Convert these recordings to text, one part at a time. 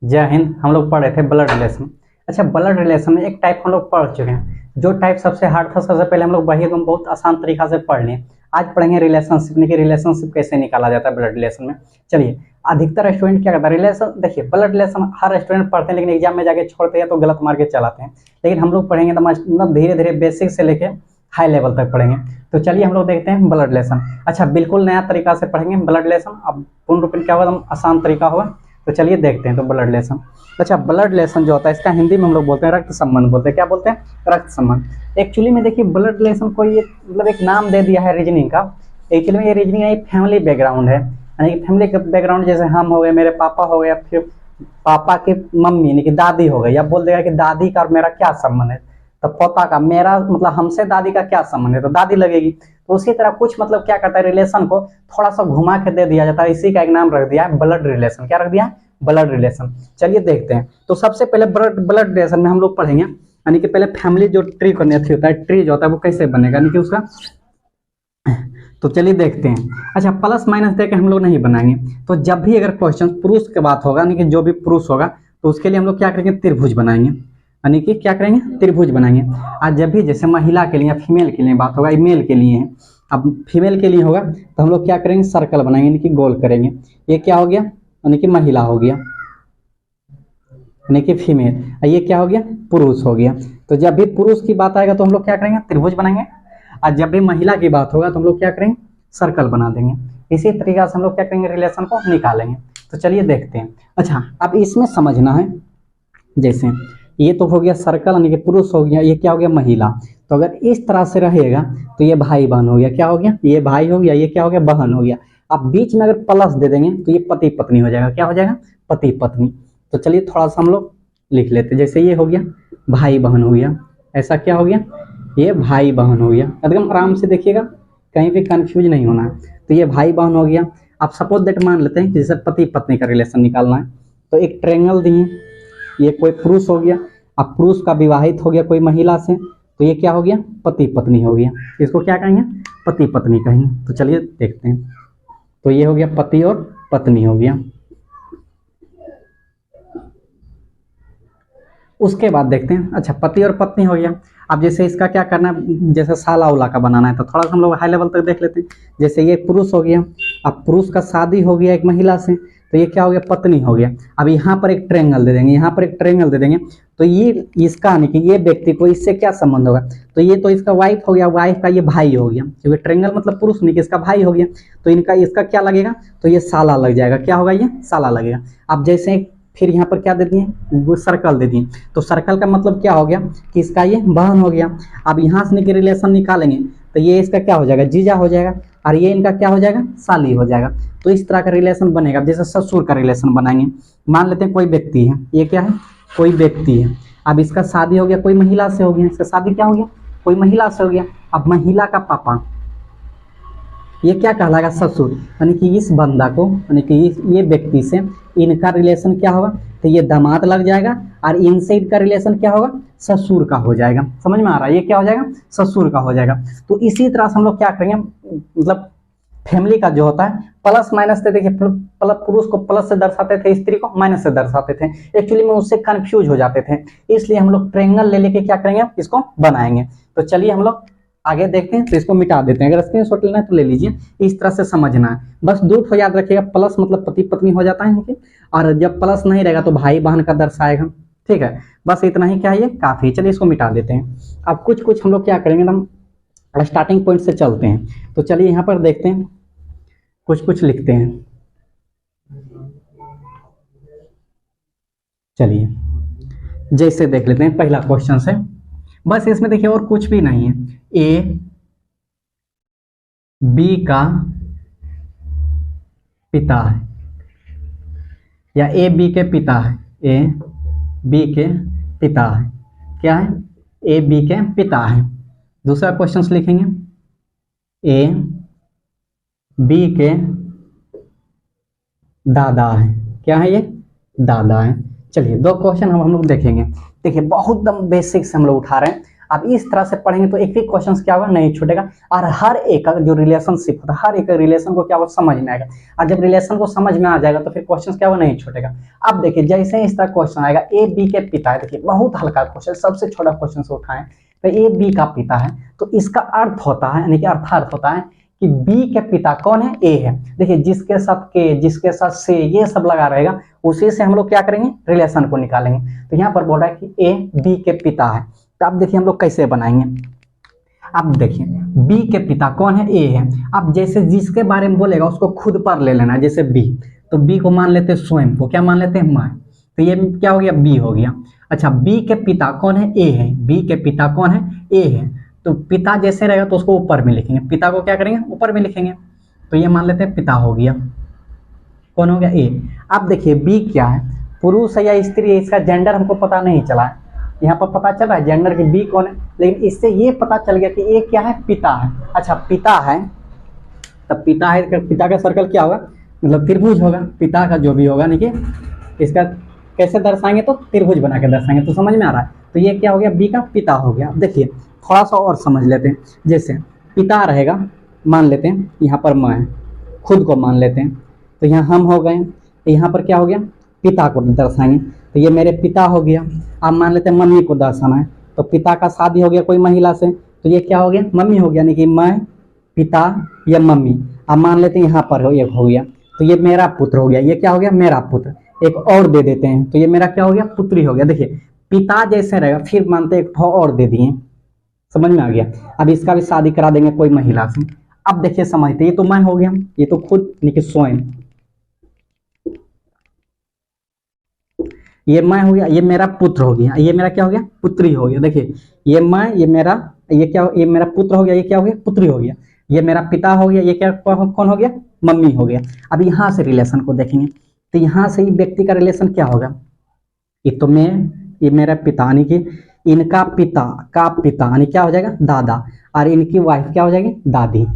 जय हिंद। हम लोग पढ़ रहे थे ब्लड रिलेशन। अच्छा, ब्लड रिलेशन में एक टाइप हम लोग पढ़ चुके हैं। जो टाइप सबसे हार्ड था, सबसे पहले हम लोग वही एकदम बहुत आसान तरीका से पढ़ लिए। आज पढ़ेंगे रिलेशनशिप, नहीं कि रिलेशनशिप कैसे निकाला जाता है ब्लड रिलेशन में। चलिए, अधिकतर स्टूडेंट क्या करता है, रिलेशन देखिए, ब्लड रिलेशन हर स्टूडेंट पढ़ते हैं, लेकिन एग्जाम में जाके छोड़ते हैं तो गलत मार के चलाते हैं। लेकिन हम लोग पढ़ेंगे तो मतलब धीरे धीरे बेसिक से लेके हाई लेवल तक पढ़ेंगे। तो चलिए हम लोग देखते हैं ब्लड रिलेशन। अच्छा, बिल्कुल नया तरीका से पढ़ेंगे ब्लड रिलेशन। अब पूर्ण रूप में क्या होगा, आसान तरीका होगा। तो चलिए देखते हैं तो ब्लड रिलेशन। अच्छा, ब्लड रिलेशन जो होता है, इसका हिंदी में हम लोग बोलते हैं रक्त संबंध बोलते हैं। क्या बोलते हैं? रक्त संबंध। एक्चुअली में देखिए, ब्लड रिलेशन को ये मतलब एक नाम दे दिया है रीजनिंग का। एक्चुअली में ये रीजनिंग एक फैमिली बैकग्राउंड है, यानी कि फैमिली का बैकग्राउंड। जैसे हम हो गए, मेरे पापा हो गए, फिर पापा की मम्मी यानी कि दादी हो गई। अब बोल देगा कि दादी का और मेरा क्या संबंध है, तो पापा का मेरा मतलब हमसे दादी का क्या संबंध है, तो दादी लगेगी। तो उसी तरह कुछ मतलब क्या करता है, रिलेशन को थोड़ा सा घुमा के दे दिया जाता है। इसी का एक नाम रख दिया है ब्लड रिलेशन। क्या रख दिया है? Blood relation. चलिए देखते हैं। तो सबसे पहले ब्लड रिलेशन में हम लोग पढ़ेंगे, यानी कि पहले फैमिली जो ट्री करनी होता है, ट्री जो होता है वो कैसे बनेगा, यानी कि उसका। तो चलिए देखते हैं। अच्छा, प्लस माइनस देके हम लोग नहीं बनाएंगे। तो जब भी अगर क्वेश्चन पुरुष की बात होगा, यानी कि जो भी पुरुष होगा, तो उसके लिए हम लोग क्या करेंगे, त्रिभुज बनाएंगे। यानी कि क्या करेंगे, त्रिभुज बनाएंगे। आज जब भी जैसे महिला के लिए या फीमेल के लिए बात होगा, मेल के लिए है, अब फीमेल के लिए होगा, तो हम लोग क्या करेंगे, सर्कल बनाएंगे, यानी कि गोल करेंगे। ये क्या हो गया, यानी कि महिला हो गया, यानी कि फीमेल। ये क्या हो गया, पुरुष हो गया। तो जब भी पुरुष की बात आएगा तो हम लोग क्या करेंगे, त्रिभुज बनाएंगे। और जब भी महिला की बात होगा तो हम लोग क्या करेंगे, सर्कल बना देंगे। इसी तरीके से हम लोग क्या करेंगे, रिलेशन को निकालेंगे। तो चलिए देखते हैं। अच्छा, अब इसमें समझना है, जैसे ये तो हो गया सर्कल, यानी कि पुरुष हो गया, ये क्या हो गया, महिला। तो अगर इस तरह से रहेगा तो ये भाई बहन हो गया। क्या हो गया, ये भाई हो गया, ये क्या हो गया, बहन हो गया। अब बीच में अगर प्लस दे देंगे तो ये पति पत्नी हो जाएगा। क्या हो जाएगा, पति पत्नी। तो चलिए थोड़ा सा हम लोग लिख लेते हैं। जैसे ये हो गया भाई बहन हो गया, ऐसा क्या हो गया, ये भाई बहन हो गया। एकदम आराम से देखिएगा, कहीं भी कंफ्यूज नहीं होना है। तो ये भाई बहन हो गया। आप सपोज दैट मान लेते हैं कि जैसे पति पत्नी का रिलेशन निकालना है, तो एक ट्रायंगल दिए, ये कोई पुरुष हो गया, अब पुरुष का विवाहित हो गया कोई महिला से, तो ये क्या हो गया, पति पत्नी हो गया। इसको क्या कहेंगे, पति पत्नी कहेंगे। तो चलिए देखते हैं। तो ये हो गया पति और पत्नी हो गया। उसके बाद देखते हैं। अच्छा, पति और पत्नी हो गया। अब जैसे इसका क्या करना है, जैसे साला उला का बनाना है, तो थोड़ा सा हम लोग हाई लेवल तक देख लेते हैं। जैसे ये पुरुष हो गया, अब पुरुष का शादी हो गया एक महिला से, तो ये क्या हो गया, पत्नी हो गया। अब यहाँ पर एक ट्रायंगल दे देंगे, यहाँ पर एक ट्रायंगल दे देंगे। तो ये इसका यानी कि ये व्यक्ति को इससे क्या संबंध होगा, तो ये तो इसका वाइफ हो गया, वाइफ का ये भाई हो गया, क्योंकि ट्रायंगल मतलब पुरुष नहीं कि इसका भाई हो गया। तो इनका इसका क्या लगेगा, तो ये साला लग जाएगा। क्या होगा, ये साला लगेगा। अब जैसे फिर यहाँ पर क्या दे दिए, वो सर्कल दे दिए। तो सर्कल का मतलब क्या हो गया कि इसका ये बहन हो गया। अब यहाँ से के रिलेशन निकालेंगे तो ये इसका क्या हो जाएगा, जीजा हो जाएगा, और ये इनका क्या हो जाएगा, साली हो जाएगा। तो इस तरह का रिलेशन बनेगा। जैसे ससुर का रिलेशन बनाएंगे, मान लेते हैं कोई व्यक्ति है, ये क्या है, कोई व्यक्ति है। अब इसका शादी हो गया कोई महिला से हो गया, इसका शादी क्या हो गया, कोई महिला से हो गया। अब महिला का पापा, ये क्या कहलाएगा, ससुर। यानी कि इस बंदा को, यानी कि ये व्यक्ति से इनका रिलेशन क्या होगा, तो ये दामाद लग जाएगा, और इनसे इनका रिलेशन क्या होगा, ससुर का हो जाएगा। समझ में आ रहा है, ये क्या हो जाएगा, ससुर का हो जाएगा। तो इसी तरह से हम लोग क्या करेंगे, मतलब फैमिली का जो होता है प्लस माइनस से, देखिए पुरुष को प्लस से दर्शाते थे, स्त्री को माइनस से दर्शाते थे। एक्चुअली में उससे कंफ्यूज हो जाते थे, इसलिए हम लोग ट्रायंगल ले लेके क्या करेंगे, इसको बनाएंगे। तो चलिए हम लोग आगे देखते हैं। तो इसको मिटा देते हैं, अगर स्क्रीनशॉट लेना है तो ले लीजिए। इस तरह से समझना है, बस दो ठो याद रखिएगा, प्लस मतलब पति पत्नी हो जाता है, और जब प्लस नहीं रहेगा तो भाई बहन का दर्शाएगा। ठीक है, बस इतना ही क्या है, ये काफी। चलिए इसको मिटा देते हैं। अब कुछ कुछ हम लोग क्या करेंगे, एकदम स्टार्टिंग पॉइंट से चलते हैं। तो चलिए यहाँ पर देखते हैं, कुछ कुछ लिखते हैं। चलिए जैसे देख लेते हैं पहला क्वेश्चन से। बस इसमें देखिए और कुछ भी नहीं है, ए बी का पिता है, या ए बी के पिता है, ए बी के पिता है। क्या है, ए बी के पिता है। दूसरा क्वेश्चन लिखेंगे, ए बी के दादा है। क्या है, ये दादा है। चलिए दो क्वेश्चन हम लोग देखेंगे। देखिए बहुत दम बेसिक से हम लोग उठा रहे हैं, अब इस तरह से पढ़ेंगे तो एक भी क्वेश्चन क्या होगा, नहीं छूटेगा, और हर एक का जो रिलेशनशिप होता है, हर एक रिलेशन को क्या होगा, समझ में आएगा, और जब रिलेशन को समझ में आ जाएगा तो फिर क्वेश्चन क्या होगा, नहीं छूटेगा। अब देखिए जैसे इस तरह क्वेश्चन आएगा, ए बी के पिता है, देखिए बहुत हल्का क्वेश्चन, सबसे छोटा क्वेश्चन से उठाएं, तो ए बी का पिता है, तो इसका अर्थ होता है, यानी कि अर्थार्थ होता है कि बी के पिता कौन है, ए है। देखिए जिसके साथ के, जिसके साथ से, ये सब लगा रहेगा, उसी से हम लोग क्या करेंगे, रिलेशन को निकालेंगे। तो यहाँ पर बोल रहा है कि ए बी के पिता है, तो अब देखिए हम लोग कैसे बनाएंगे। अब देखिए बी के पिता कौन है, ए है। अब जैसे जिसके बारे में बोलेगा उसको खुद पर ले लेना, जैसे बी, तो बी को मान लेते हैं स्वयं को, क्या मान लेते हैं, मैं, तो ये क्या हो गया, बी हो गया। अच्छा बी के पिता कौन है, ए है, बी के पिता कौन है, ए है, तो पिता जैसे रहेगा तो उसको ऊपर में लिखेंगे, पिता को क्या करेंगे, ऊपर में लिखेंगे, तो ये मान लेते हैं पिता हो गया, कौन हो गया, ए। अब देखिए बी क्या है, पुरुष है या स्त्री है, इसका जेंडर हमको पता नहीं चला है, यहाँ पर पता चल रहा है जेंडर की बी कौन है, लेकिन इससे ये पता चल गया कि ए क्या है, पिता है। अच्छा पिता है, तब पिता है, पिता का सर्कल क्या होगा, मतलब त्रिभुज होगा, पिता का जो भी होगा, नहीं कि इसका कैसे दर्शाएंगे, तो त्रिभुज बना के दर्शाएंगे, तो समझ में आ रहा है। तो ये क्या हो गया, बी का पिता हो गया। देखिए थोड़ा सा और समझ लेते हैं, जैसे पिता रहेगा, मान लेते हैं यहाँ पर मैं खुद को मान लेते हैं, तो यहाँ हम हो गए, तो यहाँ पर क्या हो गया, पिता को दर्शाएंगे, तो ये मेरे पिता हो गया। अब मान लेते हैं मम्मी को दर्शाना है, तो पिता का शादी हो गया कोई महिला से, तो ये क्या हो गया, मम्मी हो गया, यानी कि मैं, पिता या मम्मी। अब मान लेते हैं यहाँ पर एक हो गया, तो ये मेरा पुत्र हो गया, ये क्या हो गया, मेरा पुत्र। एक और दे देते हैं, तो ये मेरा क्या हो गया, पुत्री हो गया। देखिए पिता जैसे रहेगा, फिर मानते हैं एक ठो और दे दिए, समझ में आ गया। अब इसका भी शादी करा देंगे कोई महिला से। अब देखिए समझते, ये तो मैं हो गया, ये तो खुद यानी स्वयं, ये मैं हो गया, ये मेरा पुत्र हो गया, ये मेरा क्या हो गया, पुत्री हो गया। देखिए ये मैं, ये मेरा, ये क्या, ये मेरा पुत्र हो गया, ये क्या हो गया, पुत्री हो गया। ये मेरा पिता हो गया, ये क्या कौन हो गया, मम्मी हो गया। अब यहाँ से रिलेशन को देखेंगे, तो यहाँ से ही व्यक्ति का रिलेशन क्या होगा, ये तो मैं, ये मेरा पिता, यानी कि इनका पिता का पिता, यानी क्या हो जाएगा, दादा, और इनकी वाइफ क्या हो जाएगी, दादी।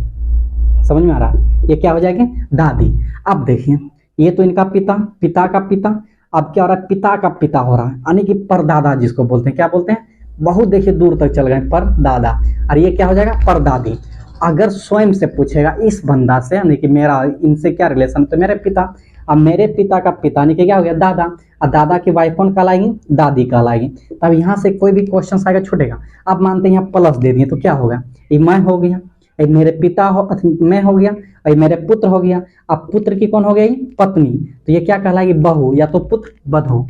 समझ में आ रहा है, ये क्या हो जाएगी, दादी। अब देखिए ये तो इनका पिता, पिता का पिता, अब क्या हो रहा है, पिता का पिता हो रहा है, यानी कि परदादा जिसको बोलते हैं, क्या बोलते हैं, बहुत देखिए दूर तक चल गए, परदादा, और ये क्या हो जाएगा, परदादी। अगर स्वयं से पूछेगा इस बंदा से, यानी कि मेरा इनसे क्या रिलेशन, तो मेरे पिता। अब मेरे पिता का पिता यानी कि क्या हो गया, दादा, और दादा की वाइफ कौन कहलाएगी, दादी कहलाएगी। तब यहाँ से कोई भी क्वेश्चन आएगा छूटेगा। अब मानते हैं यहाँ प्लस दे दिए, तो क्या होगा, ये मैं हो गया, ये मेरे पिता हो, मैं हो गया, और मेरे पुत्र हो गया। अब पुत्र की कौन हो गई, पत्नी, तो ये क्या कहलाएगी, बहू, या तो पुत्र बधू।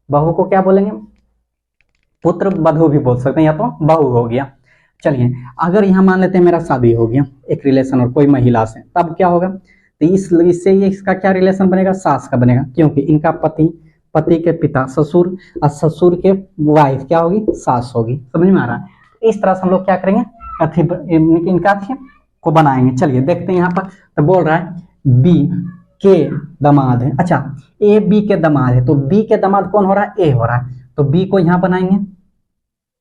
बहू को क्या बोलेंगे, पुत्र बधू भी बोल सकते हैं, या तो बहू हो गया। चलिए अगर यहाँ मान लेते हैं मेरा शादी हो गया एक रिलेशन और कोई महिला से, तब क्या होगा, तो इससे ये इसका क्या रिलेशन बनेगा, सास का बनेगा, क्योंकि इनका पति, पति के पिता ससुर, और ससुर के वाइफ क्या होगी, सास होगी। समझ में आ रहा है। इस तरह से हम लोग क्या करेंगे, इनका को बनाएंगे। चलिए देखते हैं यहाँ पर, तो बोल रहा है बी के दामाद है। अच्छा ए बी के दामाद है, तो बी के दामाद कौन हो रहा है, ए हो रहा है, तो बी को यहाँ बनाएंगे,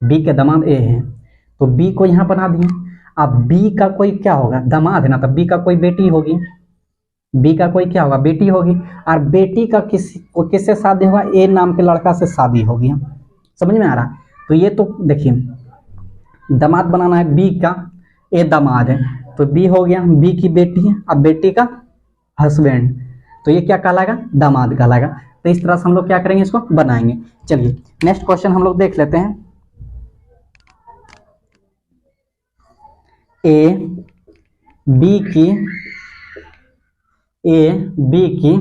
बी के दामाद ए है, तो बी को यहाँ बना दिए। अब बी का कोई क्या होगा, दामाद है ना, तो बी का कोई बेटी होगी, बी का कोई क्या होगा, बेटी होगी, और बेटी का किससे शादी होगा, ए नाम के लड़का से शादी होगी। समझ में आ रहा है। तो ये तो देखिए दामाद बनाना है बी का, ए दामाद है, तो बी हो गया, बी की बेटी है, अब बेटी का हस्बैंड, तो ये क्या कहलाएगा, दामाद कहलाएगा। तो इस तरह से हम लोग क्या करेंगे, इसको बनाएंगे। चलिए नेक्स्ट क्वेश्चन हम लोग देख लेते हैं। ए बी की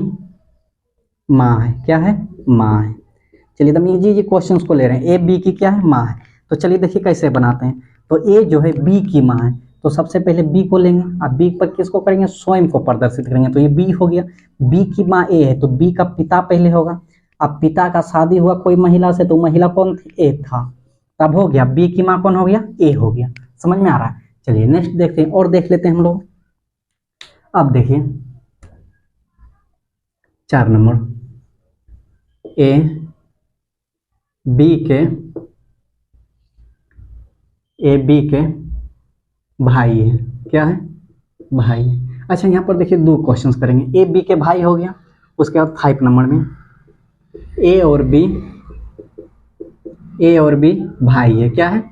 माँ है, क्या है, माँ है। चलिए एकदम इजी क्वेश्चंस को ले रहे हैं, ए बी की क्या है, माँ है। तो चलिए देखिए कैसे बनाते हैं। तो ए जो है बी की माँ है, तो सबसे पहले बी को लेंगे, अब बी पर किसको करेंगे, स्वयं को प्रदर्शित करेंगे, तो ये बी हो गया। बी की माँ ए है, तो बी का पिता पहले होगा। अब पिता का शादी हुआ कोई महिला से, तो महिला कौन थी, ए था, तब हो गया बी की माँ कौन हो गया, ए हो गया। समझ में आ रहा है। चलिए नेक्स्ट देखते हैं और देख लेते हैं हम लोग। अब देखिए 4 नंबर, ए बी के भाई है, क्या है, भाई है। अच्छा यहाँ पर देखिए 2 क्वेश्चंस करेंगे। ए बी के भाई हो गया, उसके बाद 5 नंबर में ए और बी भाई है, क्या है,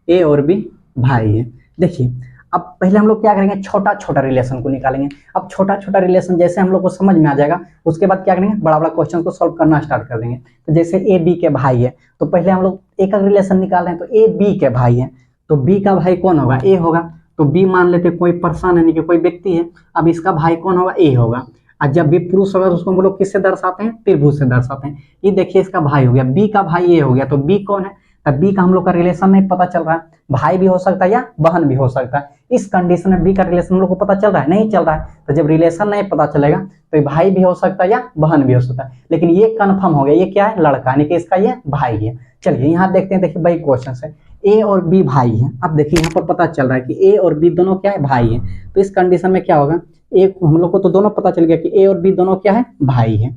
ए और बी भाई है। देखिए अब पहले हम लोग क्या करेंगे, छोटा छोटा रिलेशन को निकालेंगे। अब छोटा छोटा रिलेशन जैसे हम लोग को समझ में आ जाएगा, उसके बाद क्या करेंगे, बड़ा बड़ा क्वेश्चन को सॉल्व करना स्टार्ट कर देंगे। तो जैसे ए बी के भाई है, तो पहले हम लोग एक रिलेशन निकाल रहे हैं, तो ए बी के भाई है, तो बी का भाई कौन होगा, ए होगा। तो बी मान लेते कोई पर्सन यानी कि कोई व्यक्ति है। अब इसका भाई कौन होगा, ए होगा। और जब भी पुरुष होगा तो उसको हम लोग किससे दर्शाते हैं, त्रिभुज से दर्शाते हैं। ये देखिए इसका भाई हो गया, बी का भाई ए हो गया, तो बी कौन है, तब बी का हम लोग का रिलेशन नहीं पता चल रहा है, भाई भी हो सकता है या बहन भी हो सकता है। इस कंडीशन में बी का रिलेशन हम लोग को पता चल रहा है, नहीं चल रहा है। तो जब रिलेशन नहीं पता चलेगा तो ये भाई भी हो सकता है या बहन भी हो सकता है, लेकिन ये कंफर्म हो गया ये क्या है, लड़का यानी कि इसका ये भाई है। चलिए यहाँ देखते हैं, देखिए भाई क्वेश्चन है, ए और बी भाई है। अब देखिए यहाँ पर पता चल रहा है कि ए और बी दोनों क्या है, भाई है। तो इस कंडीशन में क्या होगा, एक हम लोग को तो दोनों पता चल गया कि ए और बी दोनों क्या है, भाई है।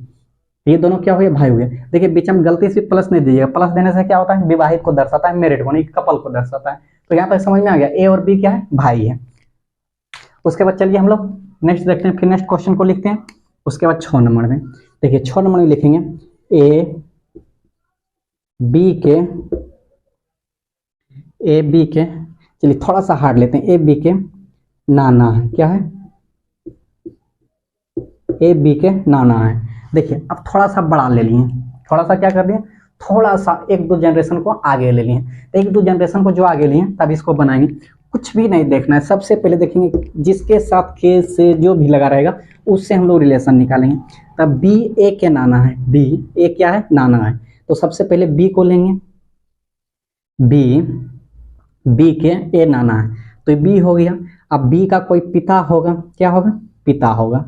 ये दोनों क्या हो गया, भाई हो गया। देखिए बीच में गलती से प्लस नहीं दीजिएगा, प्लस देने से क्या होता है, विवाहित को दर्शाता है, मैरिड को नहीं, कपल को दर्शाता है। तो यहाँ तक समझ में आ गया, ए और बी क्या है, भाई है। उसके बाद चलिए हम लोग नेक्स्ट देखते हैं, फिर नेक्स्ट क्वेश्चन को लिखते हैं। उसके बाद 6 नंबर में देखिए, 6 नंबर में लिखेंगे ए बी के, चलिए थोड़ा सा हार्ड लेते हैं, ए बी के नाना है, क्या है, ए बी के नाना है। देखिए अब थोड़ा सा बड़ा ले लिए, थोड़ा सा क्या कर दिए, थोड़ा सा 1-2 जनरेशन को आगे ले लिए। तो 1-2 जनरेशन को जो आगे लिए तब इसको बनाएंगे, कुछ भी नहीं देखना है। सबसे पहले देखेंगे जिसके साथ के से जो भी लगा रहेगा उससे हम लोग रिलेशन निकालेंगे। तब बी ए के नाना है, बी ए क्या है, नाना है। तो सबसे पहले बी को लेंगे, बी के ए नाना है, तो बी हो गया। अब बी का कोई पिता होगा, क्या होगा, पिता होगा,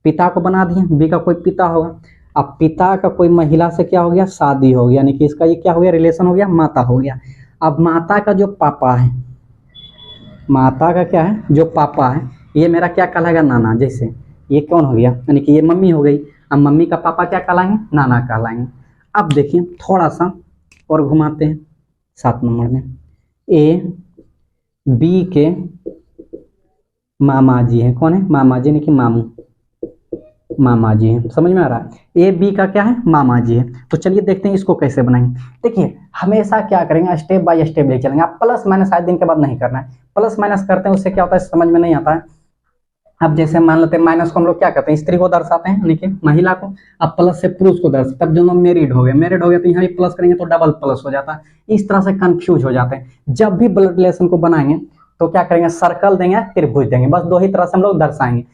पिता को बना दिए, बी का कोई पिता होगा। अब पिता का कोई महिला से क्या हो गया, शादी हो गया, यानी कि इसका ये क्या हो गया, रिलेशन हो गया, माता हो गया। अब माता का जो पापा है, माता का क्या है, जो पापा है, ये मेरा क्या कहलाएगा, नाना। जैसे ये कौन हो गया, यानी कि ये मम्मी हो गई। अब मम्मी का पापा क्या कहलाएंगे, नाना कहलाएंगे। अब देखिए थोड़ा सा और घुमाते हैं 7 नंबर में, ए बी के मामा जी है, कौन है, मामा जी, यानी कि मामू, मामा जी है। समझ में आ रहा है, ए बी का क्या है, मामा जी है। तो चलिए देखते हैं इसको कैसे बनाएंगे। देखिए हमेशा क्या करेंगे, स्टेप बाय स्टेप ले चलेंगे। आप प्लस माइनस 7 दिन के बाद नहीं करना है, प्लस माइनस करते हैं उससे क्या होता है, समझ में नहीं आता है। अब जैसे मान लेते हैं माइनस को हम लोग क्या करते हैं, स्त्री को दर्शाते हैं, यानी कि महिला को। अब प्लस से पुरुष को दर्शाते, तब दोनों मैरिड हो गए, तो यहाँ भी प्लस करेंगे तो डबल प्लस हो जाता है। इस तरह से कंफ्यूज हो जाते हैं। जब भी ब्लड रिलेशन को बनाएंगे तो क्या करेंगे, सर्कल देंगे, त्रिभुज देंगे, बस 2 ही तरह से हम लोग दर्शाएंगे।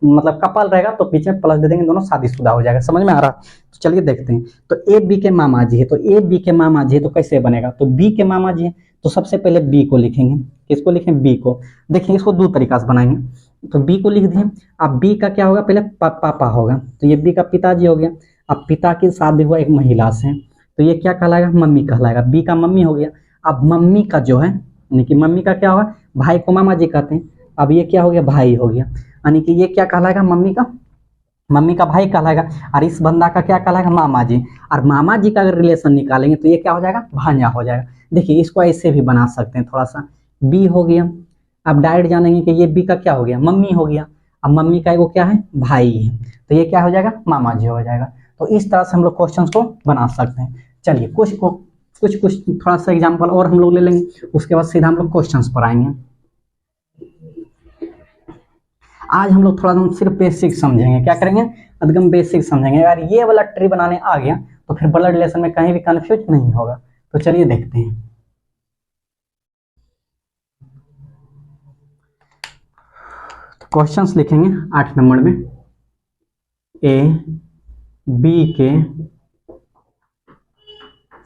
मतलब कपल रहेगा तो पीछे प्लस दे देंगे, दोनों शादीशुदा हो जाएगा। समझ में आ रहा है, तो चलिए देखते हैं। तो ए बी के मामा जी है, तो ए बी के मामा जी है, तो कैसे बनेगा, तो बी के मामा जी है, तो सबसे पहले बी को लिखेंगे। किसको लिखें, बी को। देखिए इसको 2 तरीका से बनाएंगे, तो बी को लिख दिए। अब बी का क्या होगा, पहले पापा होगा, तो ये बी का पिताजी हो गया। अब पिता की शादी हुआ एक महिला से, तो ये क्या कहलाएगा, मम्मी कहलाएगा, बी का मम्मी हो गया। अब मम्मी का जो है, यानी कि मम्मी का क्या होगा, भाई को मामा जी कहते हैं। अब ये क्या हो गया, भाई हो गया, यानी कि ये क्या कहलाएगा, मम्मी का भाई कहलाएगा। और इस बंदा का क्या कहलाएगा, मामा जी। और मामा जी का अगर रिलेशन निकालेंगे तो ये क्या हो जाएगा, भांजा हो जाएगा। देखिए इसको ऐसे भी बना सकते हैं, थोड़ा सा बी हो गया। अब डायरेक्ट जानेंगे कि ये बी का क्या हो गया, मम्मी हो गया। अब मम्मी का वो क्या है, भाई है, तो ये क्या हो जाएगा, मामा जी हो जाएगा। तो इस तरह से हम लोग क्वेश्चंस को बना सकते हैं। चलिए कुछ थोड़ा सा एग्जांपल और हम लोग ले लेंगे, उसके बाद सीधा हम लोग क्वेश्चंस पर आएंगे। आज हम लोग थोड़ा सिर्फ बेसिक समझेंगे, क्या करेंगे, एकदम बेसिक समझेंगे। अगर ये वाला ट्री बनाने आ गया तो फिर ब्लड रिलेशन में कहीं भी कंफ्यूज नहीं होगा। तो चलिए देखते हैं। तो क्वेश्चंस लिखेंगे 8 नंबर में, ए बी के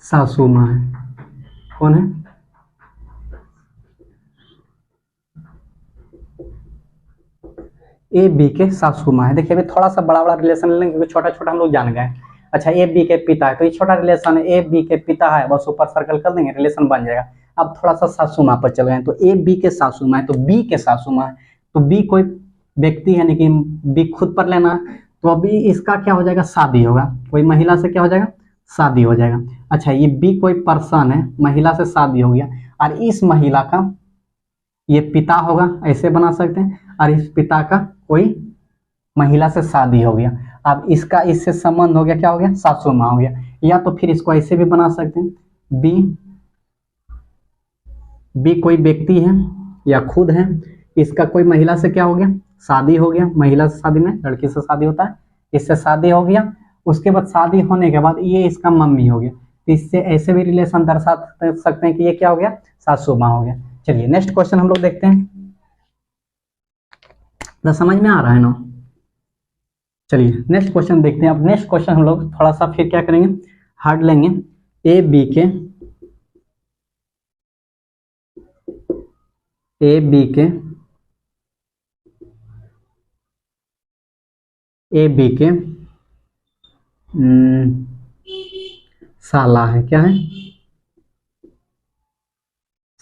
सासू माँ है, कौन है, ए बी के सासू माँ है। देखिए अभी थोड़ा सा बड़ा रिलेशन ले लेंगे क्योंकि छोटा छोटा हम लोग जान गए। अच्छा ए बी के पिता है, तो ये छोटा रिलेशन है, ए बी के पिता है, बस ऊपर सर्कल कर देंगे, रिलेशन बन जाएगा। अब थोड़ा सा सासू माँ पर चल गए, तो ए बी के सासू माँ है, तो बी के सासू माँ है, तो बी कोई व्यक्ति है, यानी कि बी खुद पर लेना है। तो अभी इसका क्या हो जाएगा, शादी होगा, कोई महिला से क्या हो जाएगा, शादी हो जाएगा। अच्छा ये बी कोई पर्सन है, महिला से शादी हो गया, और इस महिला का ये पिता होगा, ऐसे बना सकते हैं, और इस पिता का कोई महिला से शादी हो गया। अब इसका इससे संबंध हो गया, क्या हो गया, सासू माँ हो गया। या तो फिर इसको ऐसे भी बना सकते हैं, बी बी कोई व्यक्ति है या खुद है, इसका कोई महिला से क्या हो गया, शादी हो गया, महिला से शादी में लड़की से शादी होता है, इससे शादी हो गया, उसके बाद शादी होने के बाद ये इसका मम्मी हो गया, तो इससे ऐसे भी रिलेशन दर्शा सकते हैं कि ये क्या हो गया, सासू माँ हो गया। चलिए नेक्स्ट क्वेश्चन हम लोग देखते हैं, तो समझ में आ रहा है ना। चलिए नेक्स्ट क्वेश्चन देखते हैं। अब नेक्स्ट क्वेश्चन हम लोग थोड़ा सा फिर क्या करेंगे, हार्ड लेंगे। ए बी के साला है, क्या है,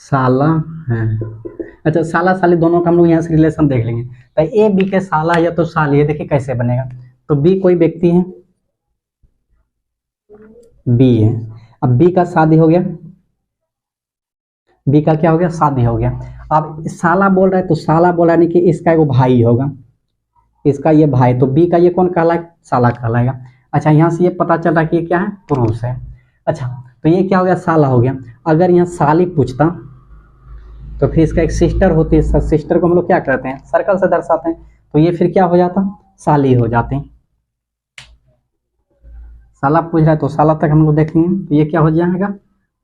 साला है। अच्छा साला साली दोनों का हम लोग यहाँ से रिलेशन देख लेंगे। तो ए बी के साला या तो साली है, देखिए कैसे बनेगा। तो बी कोई व्यक्ति है, बी है, अब बी का शादी हो गया, बी का क्या हो गया, शादी हो गया। अब साला बोल रहा है, तो साला बोला नहीं कि इसका एगो भाई होगा, इसका ये भाई, तो बी का ये कौन कहलाएगा, साला कहलाएगा। अच्छा यहाँ से ये पता चल रहा है कि ये क्या है, पुरुष है। अच्छा तो ये क्या हो गया, साला हो गया। अगर यहाँ साली पूछता तो फिर इसका एक सिस्टर होती है, सिस्टर को हम लोग क्या करते हैं, सर्कल से दर्शाते हैं, तो ये फिर क्या हो जाता, साली हो जाते हैं। साला पूछ रहा है तो साला तक हम लोग देखेंगे, तो ये क्या हो जाएगा,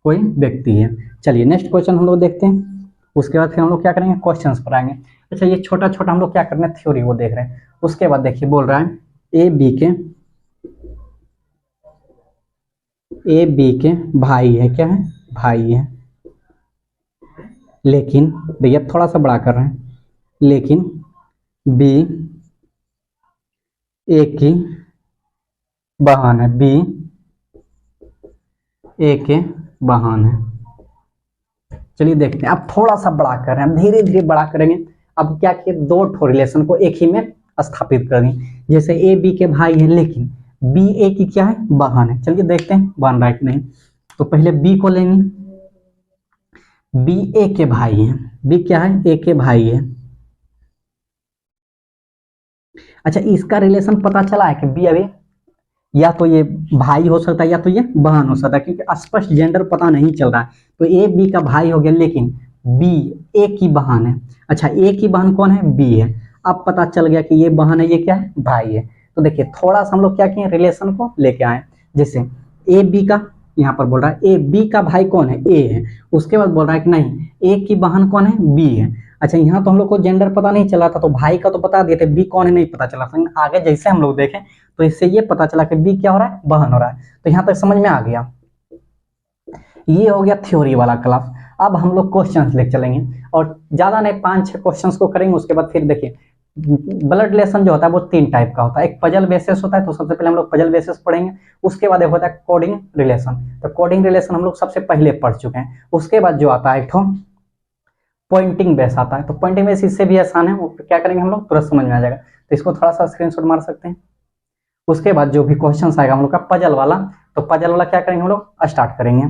कोई व्यक्ति है। चलिए नेक्स्ट क्वेश्चन हम लोग देखते हैं, उसके बाद फिर हम लोग क्या करेंगे, क्वेश्चंस पर आएंगे। अच्छा ये छोटा छोटा हम लोग क्या कर रहे हैं, थ्योरी वो देख रहे हैं। उसके बाद देखिए बोल रहा है ए बी के भाई है, क्या है, भाई है, लेकिन भैया थोड़ा सा बड़ा कर रहे हैं, लेकिन बी ए की बहन है, बी ए के बहन है। चलिए देखते हैं, अब थोड़ा सा बड़ा कर रहे हैं, धीरे धीरे बड़ा करेंगे। अब क्या किए, दो ठो रिलेशन को एक ही में स्थापित कर दें। जैसे ए बी के भाई है, लेकिन बी ए की क्या है, बहन है। चलिए देखते हैं बन रहा है कि नहीं। तो पहले बी को लेंगे, बी ए के भाई है, बी क्या है, ए के भाई है। अच्छा इसका रिलेशन पता चला है कि बी अभी या तो ये भाई हो सकता है या तो ये बहन हो सकता है, क्योंकि स्पष्ट जेंडर पता नहीं चल रहा है। तो ए बी का भाई हो गया, लेकिन बी ए की बहन है। अच्छा ए की बहन कौन है, बी है। अब पता चल गया कि ये बहन है, ये क्या है, भाई है। तो देखिए थोड़ा सा हम लोग क्या किए, रिलेशन को लेके आए। जैसे ए बी का, यहाँ पर बोल रहा है ए बी का भाई कौन है, ए है। उसके बाद बोल रहा है कि नहीं ए की बहन कौन है, बी है। अच्छा यहाँ तो हम लोग को जेंडर पता नहीं चला था, तो भाई का तो बता दिए थे, बी कौन है नहीं पता चला। लेकिन आगे जैसे हम लोग देखें तो इससे ये पता चला कि बी क्या हो रहा है, बहन हो रहा है। तो यहाँ तक समझ में आ गया। ये हो गया थ्योरी वाला क्लास। अब हम लोग क्वेश्चंस लेके चलेंगे, और ज्यादा नहीं 5-6 क्वेश्चंस को करेंगे। उसके बाद फिर देखिए ब्लड रिलेशन जो होता है वो 3 टाइप का होता है। एक पजल बेसिस होता है, तो सबसे पहले हम लोग पजल बेसिस पढ़ेंगे। उसके बाद एक होता है कोडिंग रिलेशन, तो कोडिंग रिलेशन हम लोग सबसे पहले पढ़ चुके हैं। उसके बाद जो आता है एक पॉइंटिंग बेस आता है, तो पॉइंटिंग बेस इससे भी आसान है, वो क्या करेंगे हम लोग तुरंत समझ में आ जाएगा। तो इसको थोड़ा सा स्क्रीनशॉट मार सकते हैं। उसके बाद जो भी क्वेश्चन आएगा हम लोग का पजल वाला, तो पजल वाला क्या करेंगे हम लोग स्टार्ट करेंगे।